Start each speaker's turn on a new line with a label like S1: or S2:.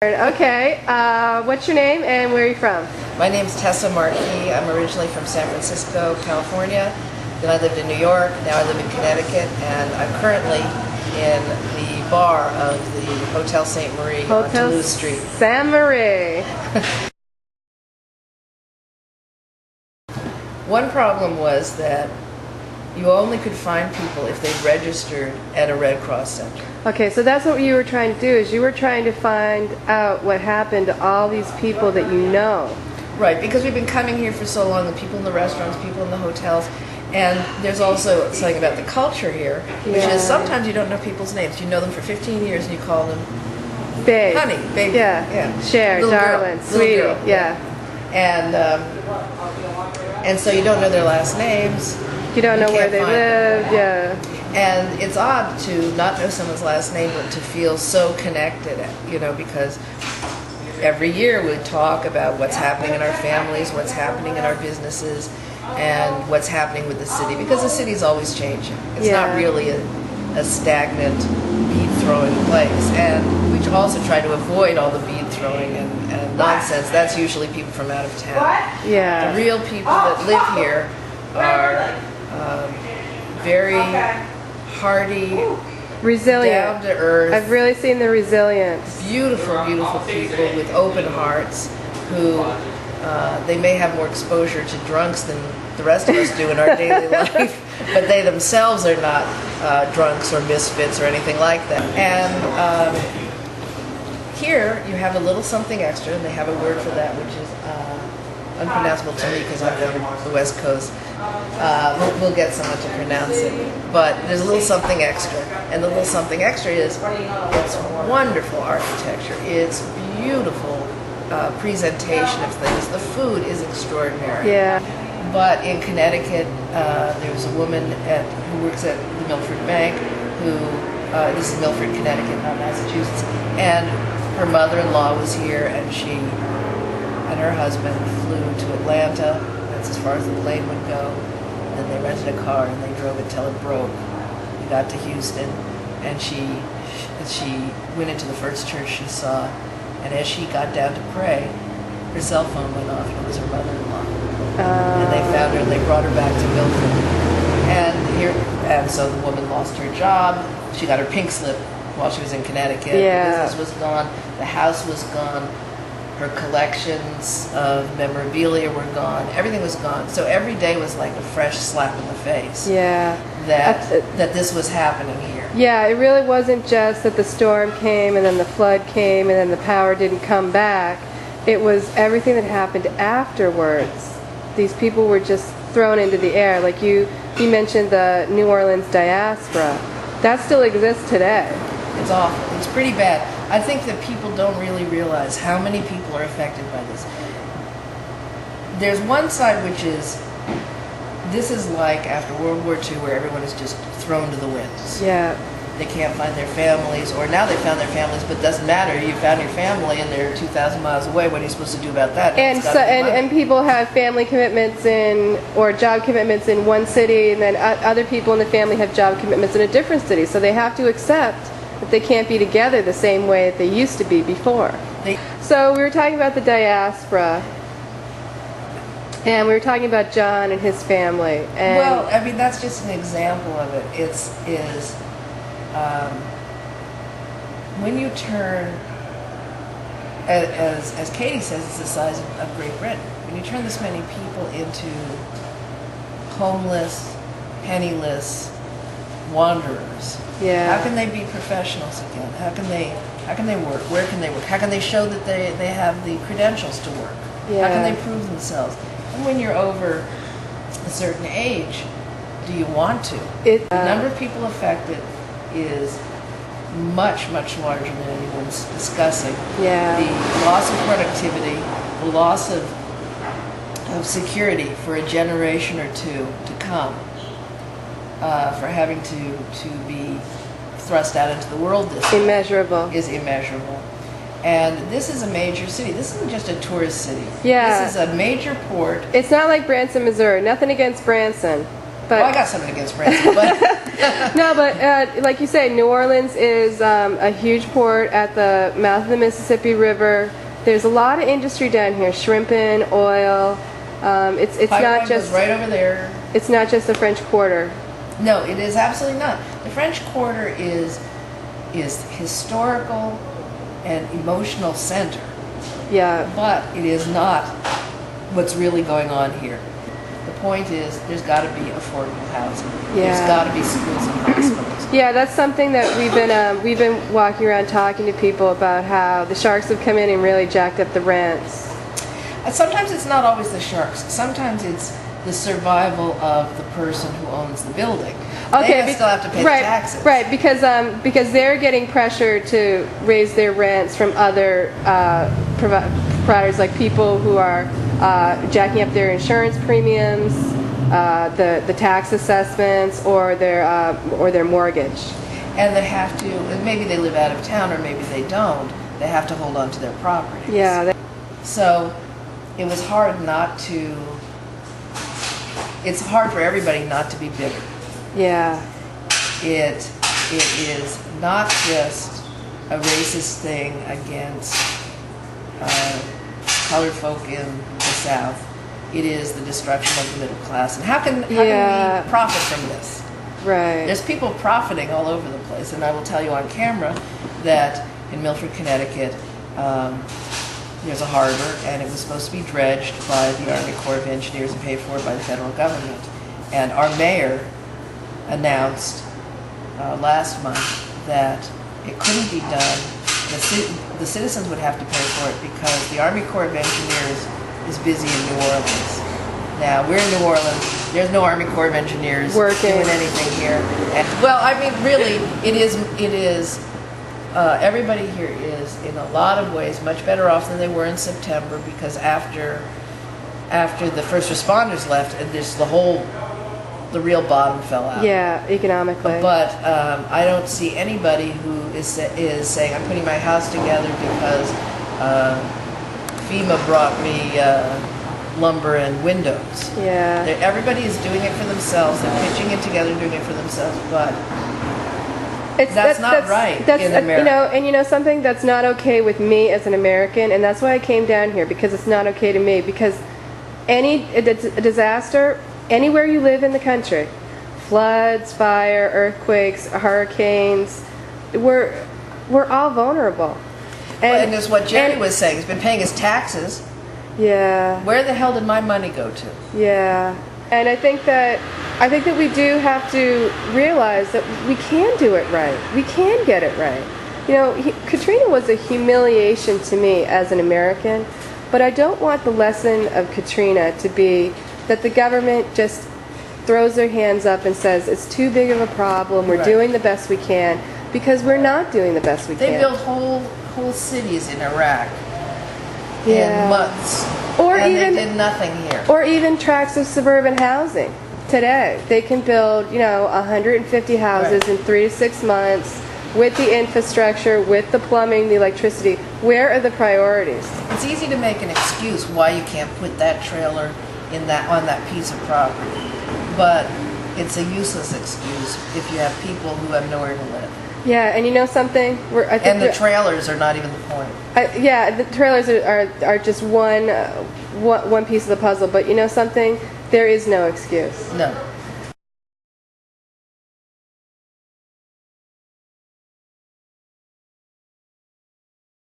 S1: Okay, what's your name and where are you from?
S2: My name's Tessa Marquis. I'm originally from San Francisco, California. Then I lived in New York. Now I live in Connecticut, and I'm currently in the bar of the Hotel St. Marie on Toulouse Street.
S1: St. Marie.
S2: One problem was that you only could find people if they registered at a Red Cross center.
S1: Okay, so that's what you were trying to do, is you were trying to find out what happened to all these people that you know.
S2: Right, because we've been coming here for so long, the people in the restaurants, people in the hotels, and there's also something about the culture here, which is sometimes you don't know people's names. You know them for 15 years and you call them
S1: Babe.
S2: honey, baby.
S1: Yeah. Cher,
S2: little
S1: darling,
S2: girl,
S1: sweetie.
S2: little girl.
S1: Yeah.
S2: And so you don't know their last names.
S1: You don't know where they live.
S2: Them.
S1: Yeah.
S2: And it's odd to not know someone's last name, but to feel so connected, because every year we talk about what's happening in our families, what's happening in our businesses, and what's happening with the city, because the city's always changing. It's not really a stagnant bead-throwing place. And we also try to avoid all the bead-throwing and nonsense. That's usually people from out of town.
S1: Yeah.
S2: The real people that live here are very hearty,
S1: resilient,
S2: down to earth.
S1: I've really seen the resilience.
S2: Beautiful, beautiful people with open hearts who they may have more exposure to drunks than the rest of us do in our daily life, but they themselves are not drunks or misfits or anything like that. And here you have a little something extra, and they have a word for that, which is unpronounceable to me because I'm from the West Coast. We'll get someone to pronounce it. But there's a little something extra. And the little something extra is it's wonderful architecture. It's beautiful presentation of things. The food is extraordinary.
S1: Yeah.
S2: But in Connecticut, there's a woman who works at the Milford Bank who, this is Milford, Connecticut, not Massachusetts, and her mother-in-law was here, and she and her husband flew to Atlanta. That's as far as the plane would go. Then they rented a car and they drove it till it broke. We got to Houston, and she went into the first church she saw, and as she got down to pray, her cell phone went off. It was her mother-in-law, and they found her and they brought her back to Milford. And so the woman lost her job. She got her pink slip while she was in Connecticut.
S1: Yeah.
S2: The business was gone. The house was gone. Her collections of memorabilia were gone. Everything was gone. So every day was like a fresh slap in the face.
S1: Yeah.
S2: That this was happening here.
S1: Yeah, it really wasn't just that the storm came and then the flood came and then the power didn't come back. It was everything that happened afterwards. These people were just thrown into the air. Like you mentioned the New Orleans diaspora. That still exists today. It's
S2: awful. It's pretty bad. I think that people don't really realize how many people are affected by this. There's one side which is, this is like after World War II where everyone is just thrown to the winds.
S1: Yeah.
S2: They can't find their families, or now they found their families, but it doesn't matter. You found your family and they're 2,000 miles away. What are you supposed to do about that?
S1: And people have family commitments or job commitments in one city, and then other people in the family have job commitments in a different city. So they have to accept that they can't be together the same way that they used to be before. So we were talking about the diaspora, and we were talking about John and his family. And
S2: well, I mean, that's just an example of it. When you turn, as Katie says, it's the size of Great Britain. When you turn this many people into homeless, penniless wanderers, how can they be professionals again? How can they work? Where can they work? How can they show that they have the credentials to work? How can they prove themselves? And when you're over a certain age, do you want to? The number of people affected is much, much larger than anyone's discussing.
S1: Yeah.
S2: The loss of productivity, the loss of security for a generation or two to come, for having to be thrust out into the world this
S1: immeasurable.
S2: Is immeasurable. And this is a major city. This isn't just a tourist city.
S1: Yeah.
S2: This is a major port.
S1: It's not like Branson, Missouri. Nothing against Branson.
S2: Well, I got something against Branson, but
S1: no, but like you say, New Orleans is a huge port at the mouth of the Mississippi River. There's a lot of industry down here: shrimping, oil. It's not just
S2: goes right over there.
S1: It's not just the French Quarter.
S2: No, it is absolutely not. The French Quarter is historical and emotional center.
S1: Yeah.
S2: But it is not what's really going on here. The point is, there's got to be affordable housing.
S1: Yeah.
S2: There's got to be schools and hospitals.
S1: Yeah, that's something that we've been walking around talking to people about, how the sharks have come in and really jacked up the rents.
S2: And sometimes it's not always the sharks. Sometimes it's the survival of the person who owns the building.
S1: Okay,
S2: they still have to pay
S1: right,
S2: the taxes.
S1: Right, because they're getting pressure to raise their rents from other providers, like people who are jacking up their insurance premiums, the tax assessments, or their mortgage.
S2: And they have to, and maybe they live out of town, or maybe they don't. They have to hold on to their properties.
S1: Yeah.
S2: So it was hard not to. It's hard for everybody not to be bitter.
S1: Yeah.
S2: It is not just a racist thing against colored folk in the South. It is the destruction of the middle class. And how can we profit from this?
S1: Right.
S2: There's people profiting all over the place, and I will tell you on camera that in Milford, Connecticut, there's a harbor, and it was supposed to be dredged by the Army Corps of Engineers and paid for by the federal government. And our mayor announced last month that it couldn't be done. The citizens would have to pay for it because the Army Corps of Engineers is busy in New Orleans. Now, we're in New Orleans. There's no Army Corps of Engineers
S1: working
S2: doing anything here. And, well, I mean, really, it is. Everybody here is, in a lot of ways, much better off than they were in September, because after the first responders left, and the real bottom fell out.
S1: Yeah, economically.
S2: But I don't see anybody who is saying, I'm putting my house together because FEMA brought me lumber and windows.
S1: Yeah.
S2: Everybody is doing it for themselves. They're pitching it together, doing it for themselves, but that's not right in America.
S1: You know something, that's not okay with me as an American, and that's why I came down here, because it's not okay to me. Because a disaster, anywhere you live in the country, floods, fire, earthquakes, hurricanes, we're all vulnerable.
S2: And that's what Jerry was saying. He's been paying his taxes.
S1: Yeah.
S2: Where the hell did my money go to?
S1: Yeah. And I think that we do have to realize that we can do it right. We can get it right. You know, Katrina was a humiliation to me as an American, but I don't want the lesson of Katrina to be that the government just throws their hands up and says it's too big of a problem, we're doing the best we can, because we're not doing the best we can.
S2: They built whole cities in Iraq in months, they did nothing here.
S1: Or even tracts of suburban housing. Today, they can build, 150 houses in 3 to 6 months with the infrastructure, with the plumbing, the electricity. Where are the priorities?
S2: It's easy to make an excuse why you can't put that trailer on that piece of property, but it's a useless excuse if you have people who have nowhere to live.
S1: Yeah, and you know something?
S2: And the trailers are not even the point.
S1: The trailers are just one piece of the puzzle. But you know something? There is no excuse.
S2: No.